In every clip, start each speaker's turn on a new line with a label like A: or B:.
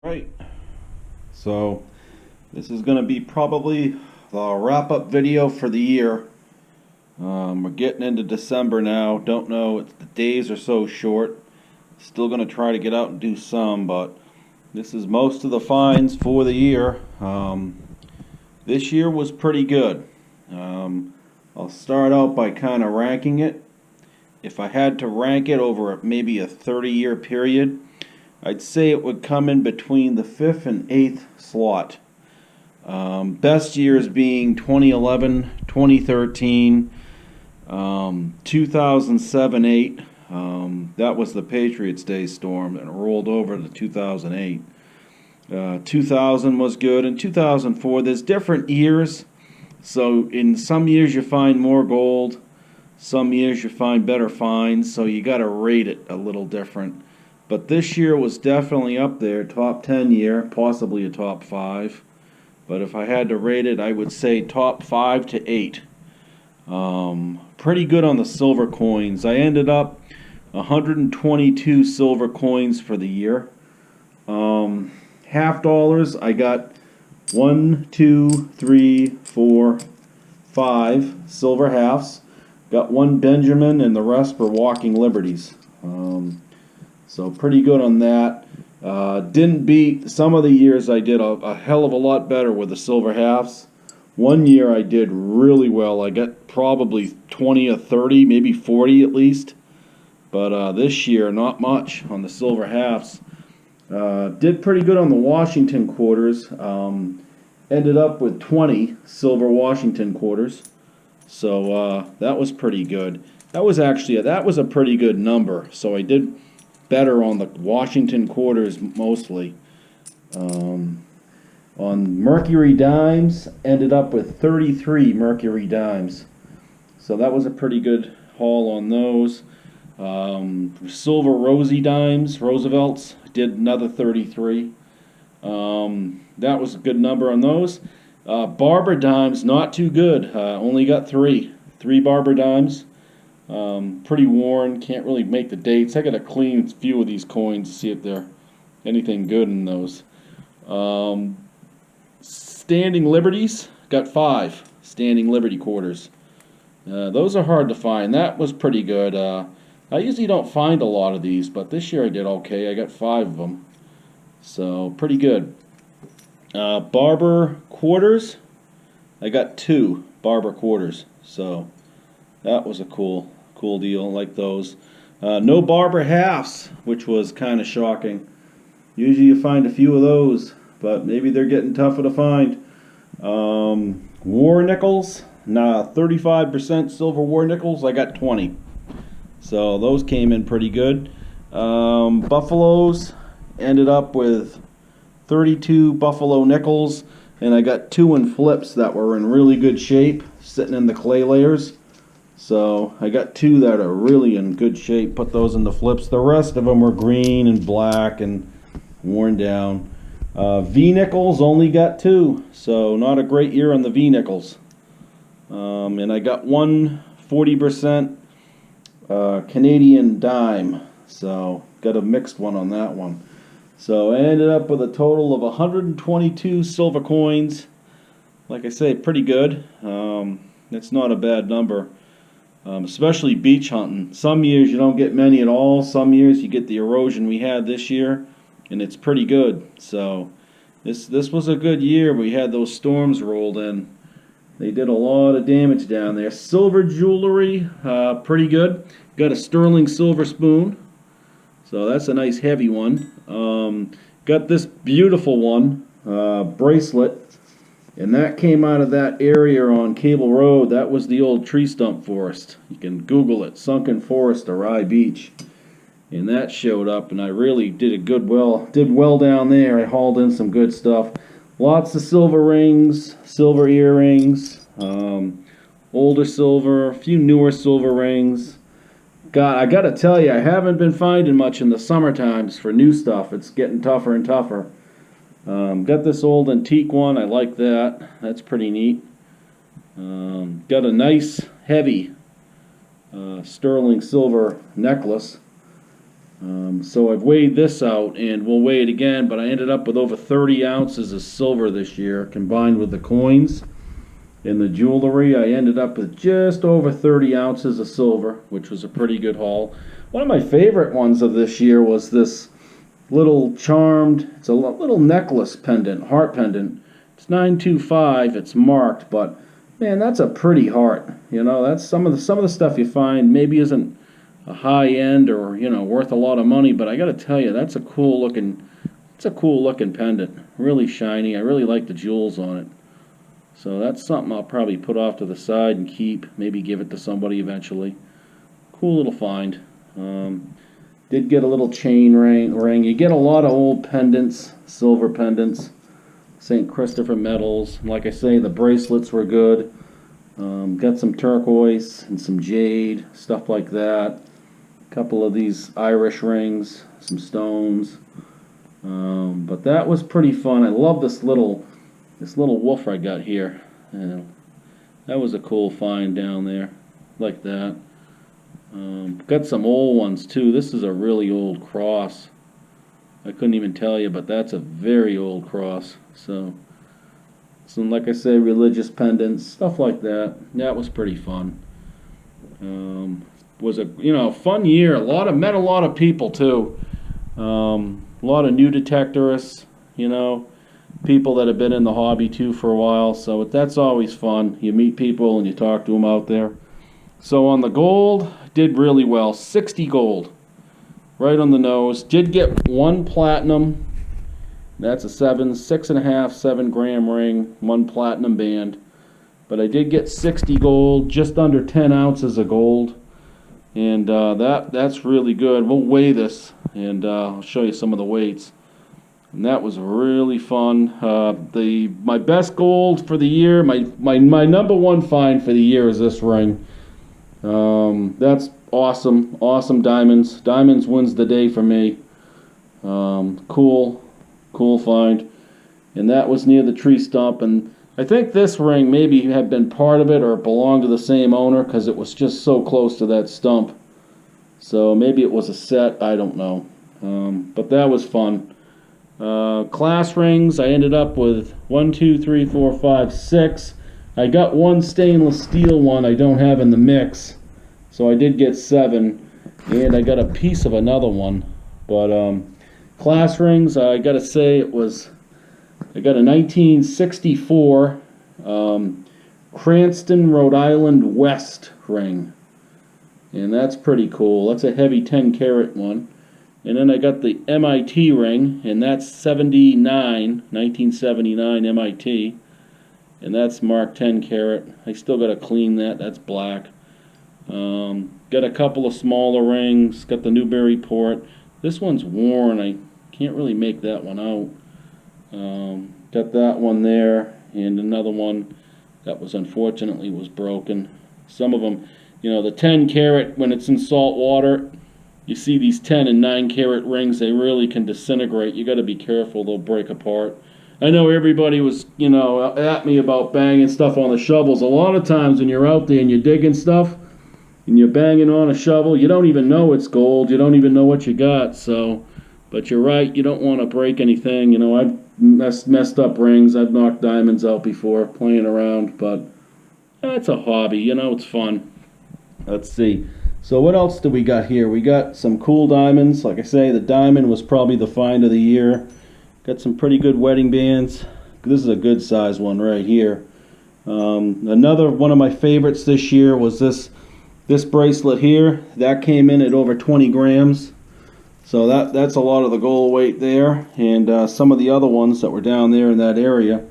A: Right, so this is going to be probably the wrap-up video for the year. We're getting into December now. Don't know, the days are so short. Still going to try to get out and do some, but this is most of the finds for the year. This year was pretty good. I'll start out by kind of ranking it. If I had to rank it over maybe a 30-year period, I'd say it would come in between the 5th and 8th slot. Best years being 2011, 2013, 2007-8. That was the Patriots Day storm and it rolled over to 2008. 2000 was good, and 2004. There's different years, so in some years you find more gold, some years you find better finds, so you got to rate it a little different. But this year was definitely up there, top 10 year, possibly a top 5. But if I had to rate it, I would say top 5 to 8. Pretty good on the silver coins. I ended up 122 silver coins for the year. Half dollars, I got 1, 2, 3, 4, 5 silver halves. Got 1 Benjamin, and the rest were walking liberties. So pretty good on that. Didn't beat some of the years. I did a hell of a lot better with the silver halves. One year I did really well. I got probably 20 or 30, maybe 40 at least. But this year, not much on the silver halves. Did pretty good on the Washington quarters. Ended up with 20 silver Washington quarters. So that was pretty good. That was a pretty good number. So I did better on the Washington quarters mostly. On Mercury dimes, ended up with 33 Mercury dimes. So that was a pretty good haul on those. Silver Rosie dimes, Roosevelts, did another 33. That was a good number on those. Barber dimes, not too good. Only got 3 Barber dimes. Pretty worn, can't really make the dates. I got to clean a few of these coins to see if they're anything good in those. Standing Liberties, got 5 Standing Liberty quarters. Those are hard to find. That was pretty good. I usually don't find a lot of these, but this year I did okay. I got 5 of them. So, pretty good. Barber quarters, I got 2 Barber quarters. So, that was a cool deal. I like those. No Barber halves, which was kind of shocking. Usually you find a few of those, but maybe they're getting tougher to find. War nickels, 35% silver war nickels, I got 20. So those came in pretty good. Buffaloes, ended up with 32 Buffalo nickels, and I got 2 in flips that were in really good shape, sitting in the clay layers. So I got 2 that are really in good shape, put those in the flips. The rest of them were green and black and worn down. V-nickels, only got 2, so not a great year on the V-nickels. And I got 1 40% Canadian dime, so got a mixed one on that one. So I ended up with a total of 122 silver coins. Like I say, pretty good. It's not a bad number. Especially beach hunting. Some years you don't get many at all. Some years you get the erosion we had this year, and it's pretty good. So this was a good year. We had those storms rolled in. They did a lot of damage down there. Silver jewelry, pretty good. Got a sterling silver spoon, so that's a nice heavy one. Got this beautiful one, bracelet. And that came out of that area on Cable Road. That was the old tree stump forest. You can Google it, Sunken Forest or Rye Beach. And that showed up, and I really did well down there. I hauled in some good stuff. Lots of silver rings, silver earrings, older silver, a few newer silver rings. God, I gotta tell you, I haven't been finding much in the summer times for new stuff. It's getting tougher and tougher. Got this old antique one. I like that. That's pretty neat. Got a nice, heavy sterling silver necklace. So I've weighed this out, and we'll weigh it again, but I ended up with over 30 ounces of silver this year, combined with the coins and the jewelry. I ended up with just over 30 ounces of silver, which was a pretty good haul. One of my favorite ones of this year was this little charmed, it's a little necklace pendant, heart pendant. It's 925, it's marked, but man, that's a pretty heart. You know, that's some of the stuff you find maybe isn't a high end or, you know, worth a lot of money, but I got to tell you, that's a cool looking pendant. Really shiny. I really like the jewels on it. So that's something I'll probably put off to the side and keep, maybe give it to somebody eventually. Cool little find. Did get a little chain ring. You get a lot of old pendants, silver pendants, St. Christopher medals. Like I say, the bracelets were good. Got some turquoise and some jade, stuff like that. A couple of these Irish rings, some stones. But that was pretty fun. I love this little wolf I got here. That was a cool find down there, like that. Got some old ones too. This is a really old cross. I couldn't even tell you, but that's a very old cross. So some, like I say, religious pendants, stuff like that. That was pretty fun. Was a fun year. Met a lot of people too. A lot of new detectorists. People that have been in the hobby too for a while. So that's always fun. You meet people and you talk to them out there. So on the gold, did really well. 60 gold, right on the nose. Did get one platinum. That's a 6.5, 7 gram ring, one platinum band. But I did get 60 gold, just under 10 ounces of gold. And that's really good. We'll weigh this, and I'll show you some of the weights. And that was really fun. My best gold for the year, my number one find for the year is this ring. That's awesome. Awesome diamonds. Diamonds wins the day for me. Cool find. And that was near the tree stump. And I think this ring maybe had been part of it or belonged to the same owner because it was just so close to that stump. So maybe it was a set. I don't know. But that was fun. Class rings, I ended up with 1, 2, 3, 4, 5, 6. I got one stainless steel one I don't have in the mix, so I did get 7, and I got a piece of another one. But class rings, I gotta say I got a 1964 Cranston, Rhode Island West ring, and that's pretty cool. That's a heavy 10 karat one. And then I got the MIT ring, and that's 1979 MIT. And that's marked 10 karat. I still got to clean that. That's black. Got a couple of smaller rings. Got the Newbury port. This one's worn. I can't really make that one out. Got that one there, and another one that unfortunately was broken. Some of them, the 10 karat, when it's in salt water, you see these 10 and 9 karat rings, they really can disintegrate. You got to be careful, they'll break apart. I know everybody was, at me about banging stuff on the shovels. A lot of times when you're out there and you're digging stuff and you're banging on a shovel, you don't even know it's gold. You don't even know what you got. So, but you're right, you don't want to break anything. I've messed up rings. I've knocked diamonds out before playing around, but it's a hobby, it's fun. Let's see. So what else do we got here? We got some cool diamonds. Like I say, the diamond was probably the find of the year. Got some pretty good wedding bands. This is a good size one right here. Another one of my favorites this year was this bracelet here. That came in at over 20 grams. So that's a lot of the gold weight there. And some of the other ones that were down there in that area.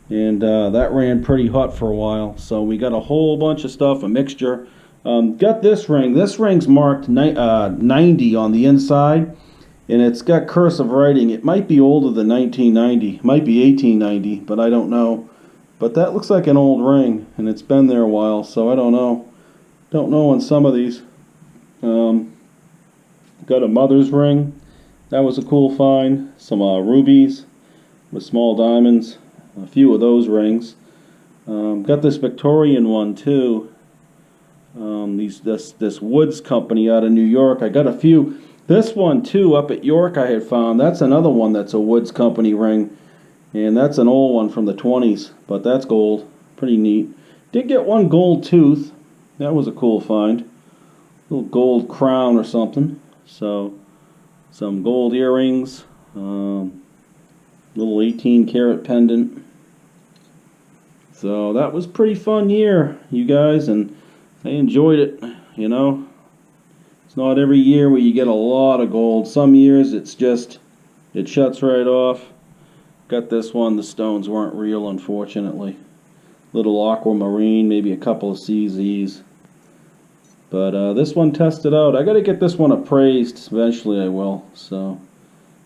A: And that ran pretty hot for a while. So we got a whole bunch of stuff, a mixture. Got this ring. This ring's marked 90 on the inside, and it's got cursive writing. It might be older than 1990. It might be 1890, but I don't know. But that looks like an old ring, and it's been there a while, so I don't know. Don't know on some of these. Got a mother's ring. That was a cool find. Some rubies with small diamonds. A few of those rings. Got this Victorian one, too. This Woods company out of New York. I got a few. This one too, up at York, I had found. That's another one that's a Woods Company ring, and that's an old one from the 20s, but that's gold. Pretty neat. Did get one gold tooth. That was a cool find. Little gold crown or something. So, some gold earrings. Little 18 karat pendant. So that was pretty fun year, you guys, and I enjoyed it. You know, it's not every year where you get a lot of gold. Some years it's just, it shuts right off. Got this one, the stones weren't real, unfortunately. Little aquamarine, maybe a couple of CZs. But this one tested out. I got to get this one appraised. Eventually I will. So,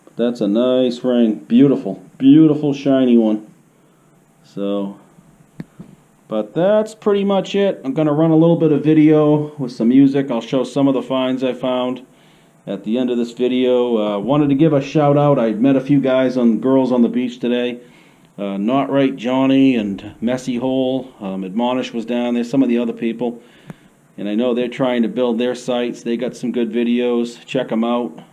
A: but that's a nice ring. Beautiful, beautiful shiny one. So, but that's pretty much it. I'm going to run a little bit of video with some music. I'll show some of the finds I found at the end of this video. Wanted to give a shout out. I met a few guys and girls on the beach today. Not Right Johnny and Messy Hole. Admonish was down there. Some of the other people. And I know they're trying to build their sites. They got some good videos. Check them out.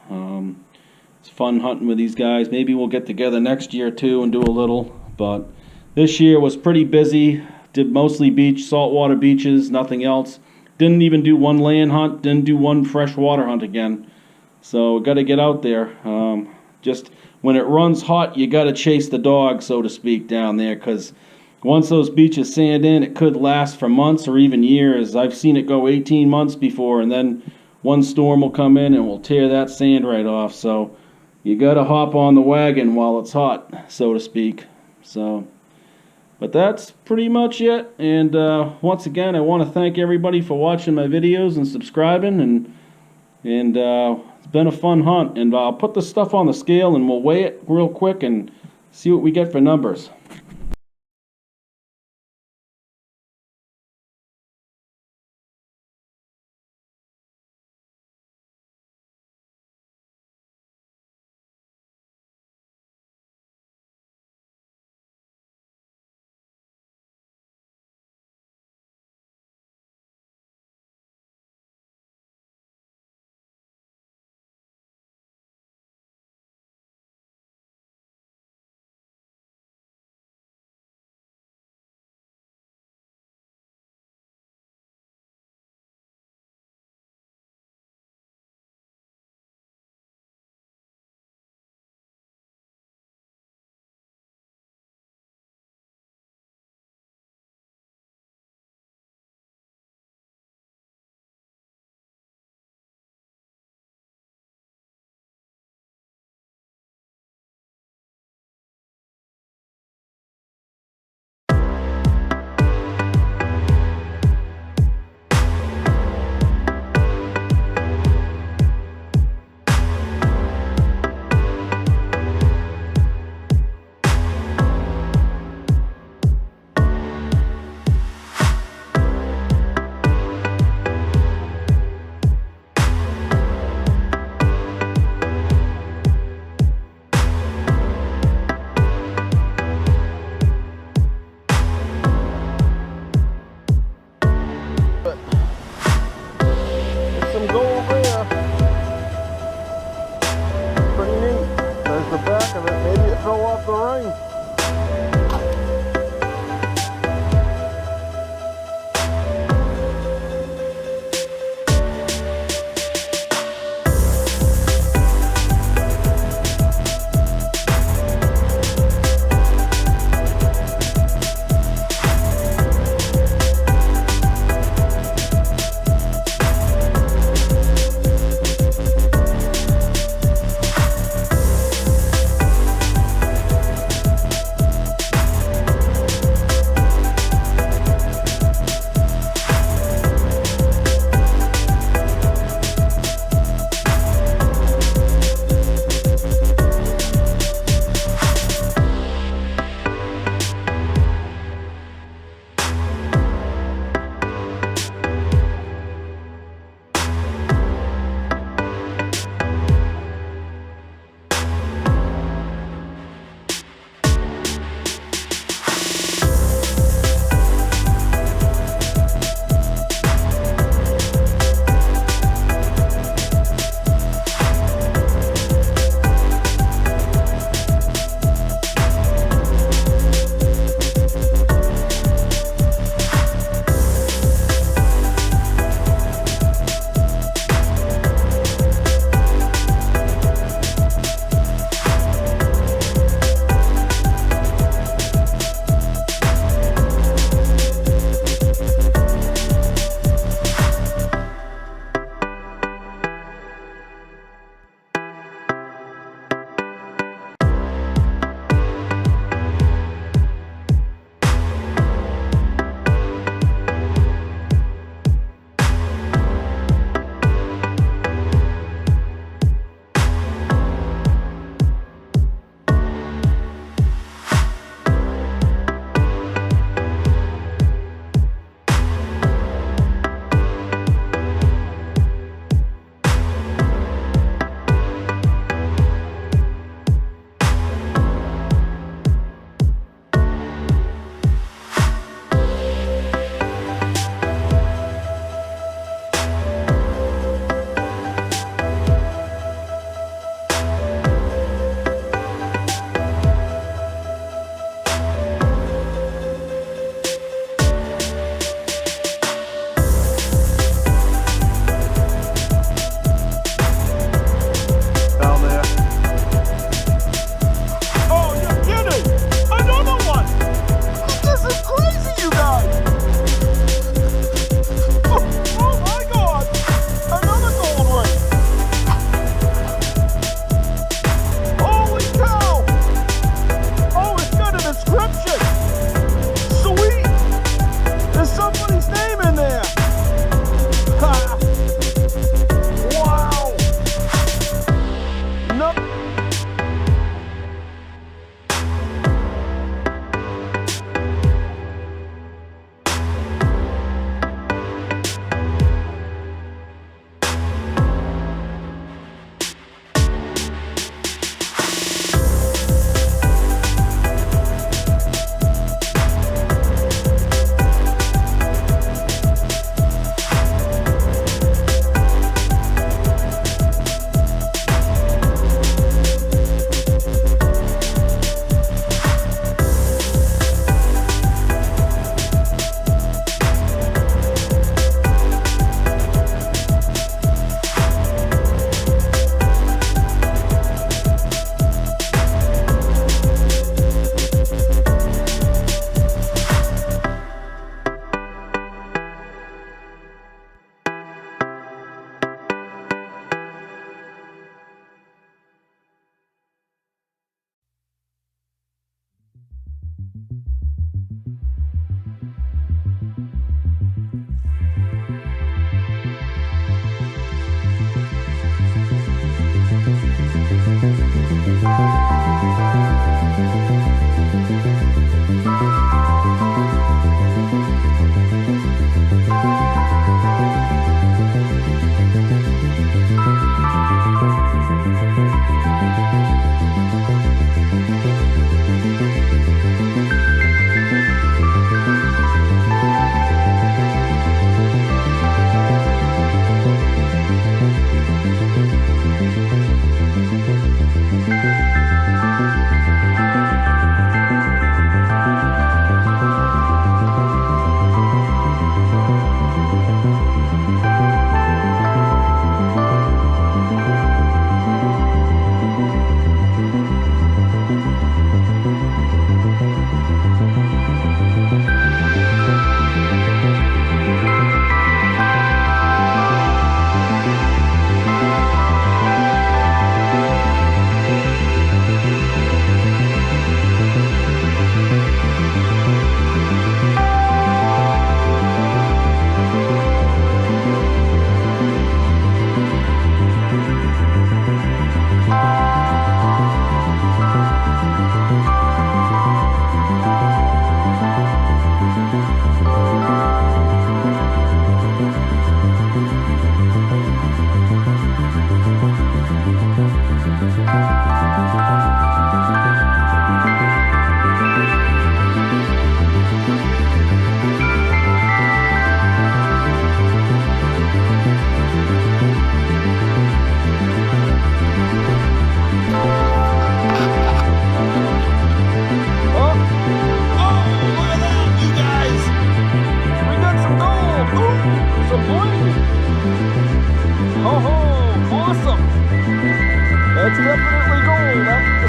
A: It's fun hunting with these guys. Maybe we'll get together next year too and do a little. But this year was pretty busy. Did mostly beach, saltwater beaches, nothing else. Didn't even do one land hunt. Didn't do one freshwater hunt again. So got to get out there. Just when it runs hot, you got to chase the dog, so to speak, down there, because once those beaches sand in, it could last for months or even years. I've seen it go 18 months before, and then one storm will come in and will tear that sand right off. So you got to hop on the wagon while it's hot, so to speak. So, but that's pretty much it. And once again, I want to thank everybody for watching my videos and subscribing. And it's been a fun hunt. And I'll put the stuff on the scale and we'll weigh it real quick and see what we get for numbers.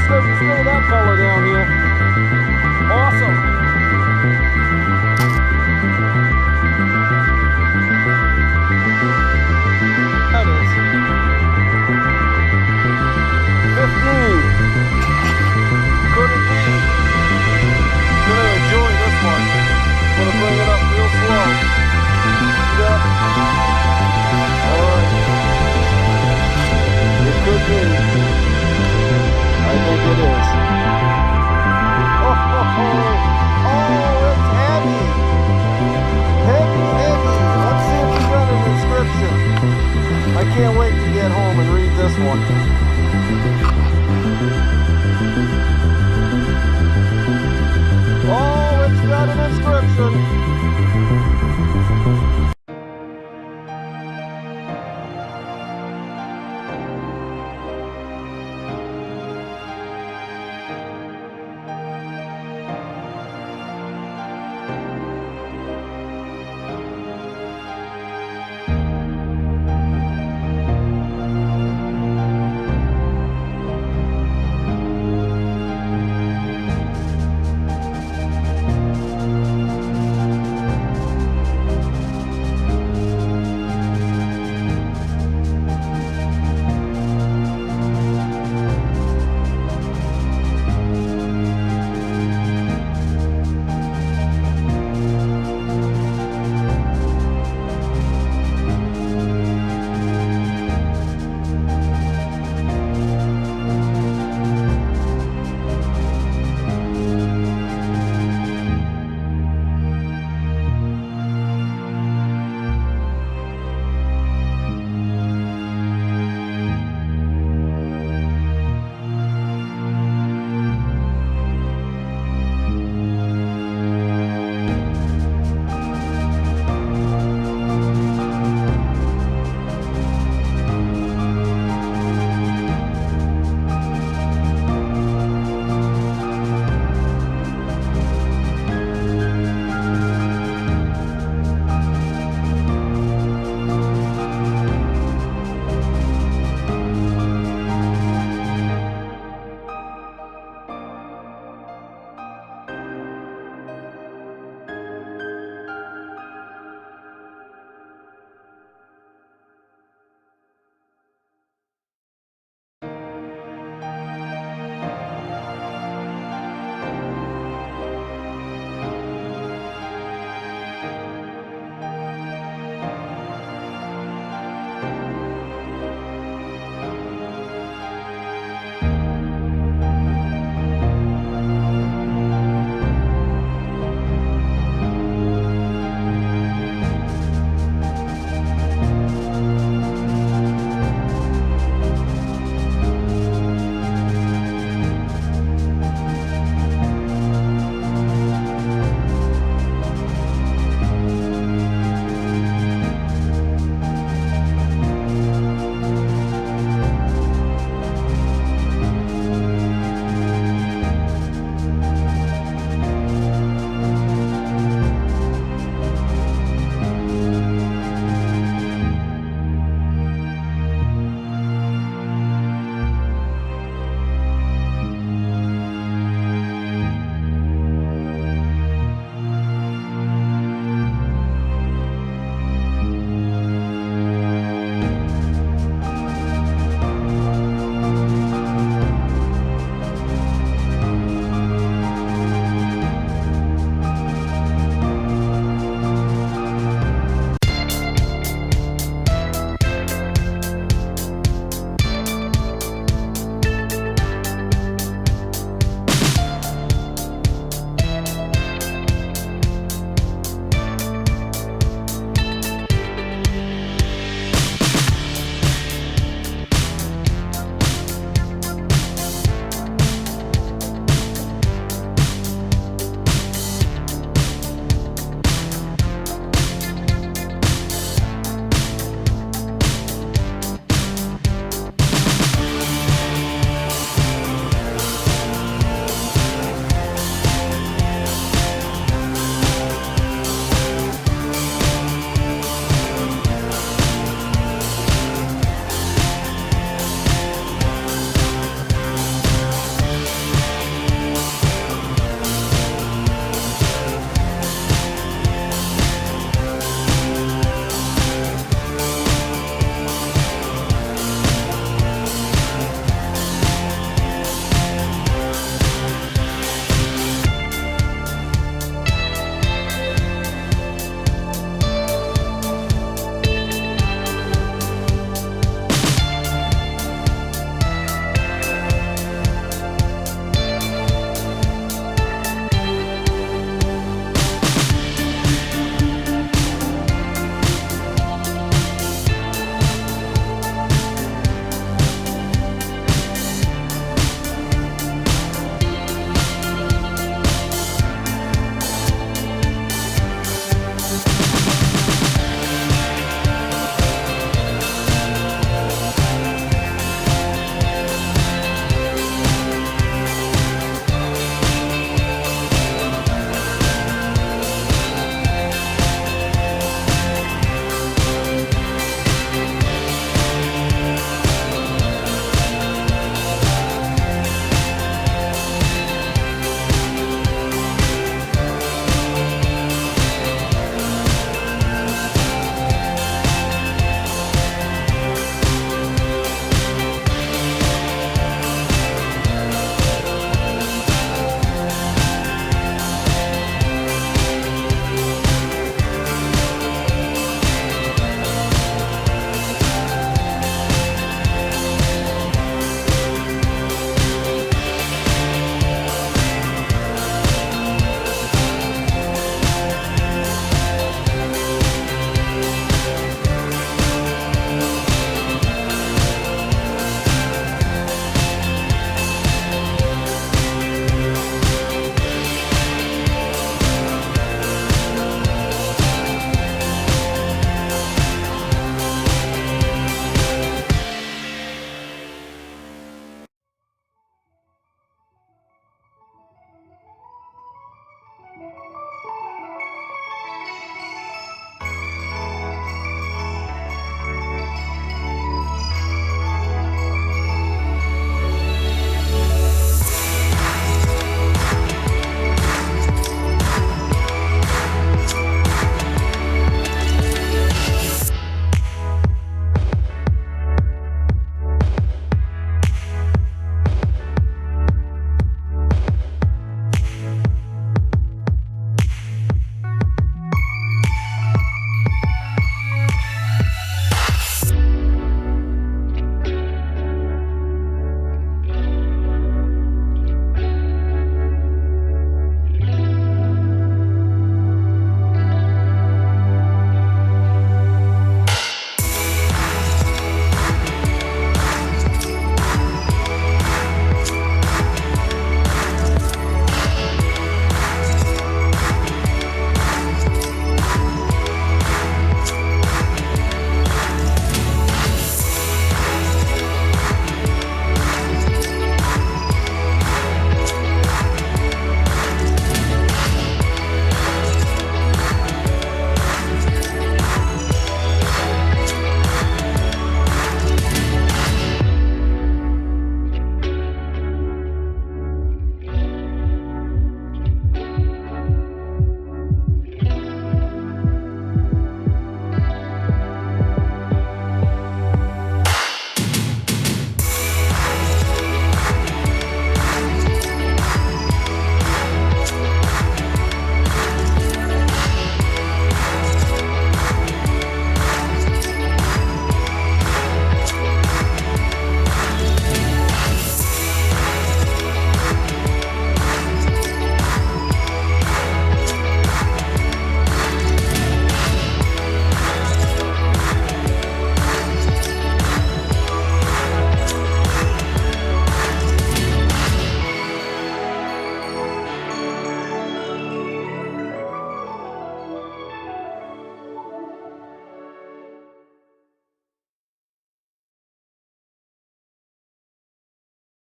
B: doesn't stay that color down here. Awesome.